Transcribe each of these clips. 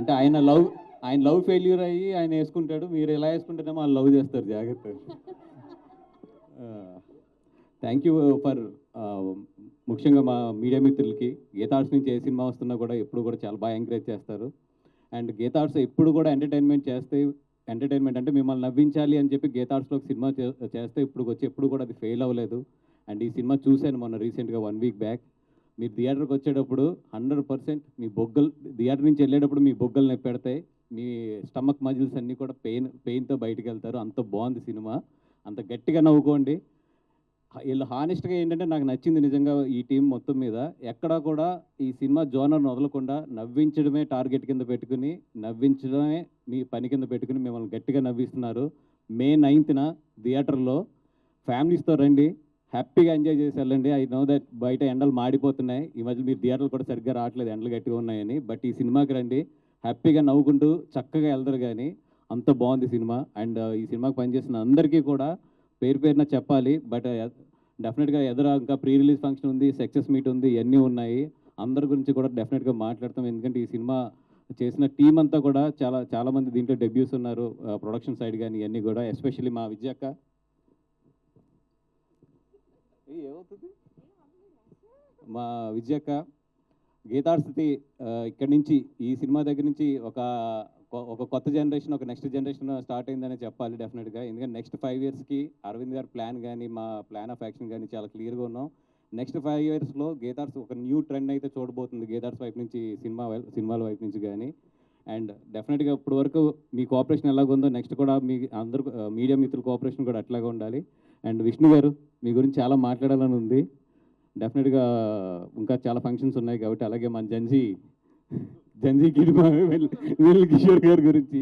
అంటే ఆయన love failure అయ్యి ఆయన వేసుకుంటాడు, మీరు ఎలా వేసుకుంటేనేమో వాళ్ళు లవ్ చేస్తారు, జాగ్రత్త. థ్యాంక్ యూ ఫర్ ముఖ్యంగా మా మీడియా మిత్రులకి. గీతార్ట్స్ నుంచి ఏ సినిమా వస్తున్నా కూడా ఎప్పుడు కూడా చాలా బాగా ఎంకరేజ్ చేస్తారు. అండ్ గీతార్ట్స్ ఎప్పుడు కూడా ఎంటర్టైన్మెంట్ అంటే మిమ్మల్ని నవ్వించాలి అని చెప్పి గీతార్ట్స్లో ఒక సినిమా చేస్తే ఎప్పుడు కూడా అది ఫెయిల్ అవ్వలేదు. అండ్ ఈ సినిమా చూశాను మొన్న రీసెంట్గా 1 వీక్ బ్యాక్. మీరు థియేటర్కి వచ్చేటప్పుడు 100% మీ బొగ్గలు, థియేటర్ నుంచి వెళ్ళేటప్పుడు మీ బొగ్గలు నొప్పి పెడతాయి, మీ స్టమక్ మజిల్స్ అన్నీ కూడా పెయిన్తో బయటికి వెళ్తారు. అంత బాగుంది సినిమా, అంత గట్టిగా నవ్వుకోండి. వీళ్ళు హానెస్ట్గా ఏంటంటే నాకు నచ్చింది నిజంగా ఈ టీం మొత్తం మీద. ఎక్కడా కూడా ఈ సినిమా జోనర్ను వదలకుండా నవ్వించడమే టార్గెట్ కింద పెట్టుకుని, నవ్వించడమే మీ పని కింద పెట్టుకుని మిమ్మల్ని గట్టిగా నవ్విస్తున్నారు. మే 9న థియేటర్లో ఫ్యామిలీస్తో రండి, హ్యాపీగా ఎంజాయ్ చేసి వెళ్ళండి. ఐ నో దట్ బయట ఎండలు మాడిపోతున్నాయి, ఈ మధ్య మీరు థియేటర్లు కూడా సరిగ్గా రావట్లేదు, ఎండలు గట్టిగా ఉన్నాయని. బట్ ఈ సినిమాకి రండి, హ్యాపీగా నవ్వుకుంటూ చక్కగా వెళ్తారు. కానీ అంత బాగుంది సినిమా. అండ్ ఈ సినిమాకి పనిచేసిన అందరికీ కూడా పేరు పేరున చెప్పాలి. బట్ డెఫినెట్గా ఇంకా ప్రీ రిలీజ్ ఫంక్షన్ ఉంది, సక్సెస్ మీట్ ఉంది, ఇవన్నీ ఉన్నాయి. అందరి గురించి కూడా డెఫినెట్గా మాట్లాడతాం. ఎందుకంటే ఈ సినిమా చేసిన టీం అంతా కూడా చాలామంది దీంట్లో డెబ్యూస్ ఉన్నారు, ప్రొడక్షన్ సైడ్ కానీ ఇవన్నీ కూడా. ఎస్పెషల్లీ మా విజయక్క, ఏమవుతుంది మా విజయక్క, గీతార్స్థితి ఇక్కడి నుంచి ఈ సినిమా దగ్గర నుంచి ఒక కొత్త జనరేషన్, ఒక నెక్స్ట్ జనరేషన్ స్టార్ట్ అయిందని చెప్పాలి డెఫినెట్గా. ఎందుకంటే నెక్స్ట్ 5 ఇయర్స్కి అరవింద్ గారి ప్లాన్ కానీ మా ప్లాన్ ఆఫ్ యాక్షన్ కానీ చాలా క్లియర్గా ఉన్నాం. నెక్స్ట్ 5 ఇయర్స్లో గీతార్స్ ఒక న్యూ ట్రెండ్ అయితే చూడబోతుంది, గీతార్స్ వైపు నుంచి, సినిమాల వైపు నుంచి కానీ. అండ్ డెఫినెట్గా ఇప్పటి వరకు మీ కోఆపరేషన్ ఎలాగుందో నెక్స్ట్ కూడా మీ అందరూ మీడియా మిత్రుల కోఆపరేషన్ కూడా అట్లాగే ఉండాలి. అండ్ విష్ణు గారు, మీ గురించి చాలా మాట్లాడాలని ఉంది. డెఫినెట్గా ఇంకా చాలా ఫంక్షన్స్ ఉన్నాయి కాబట్టి. అలాగే మన జంజీకి వీళ్ళ కిషోర్ గారి గురించి,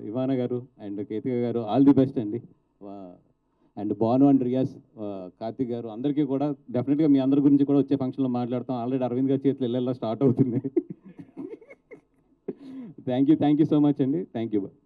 ఇవానా గారు అండ్ కేతిక గారు, ఆల్ ది బెస్ట్ అండి. అండ్ భాను అండ్ రియాజ్, కార్తిక్ గారు, అందరికీ కూడా డెఫినెట్గా మీ అందరి గురించి కూడా వచ్చే ఫంక్షన్లో మాట్లాడతాం. ఆల్రెడీ అరవింద్ గారి చేతులు ఇళ్ళల్లో స్టార్ట్ అవుతుంది. థ్యాంక్ యూ సో మచ్ అండి. Thank you.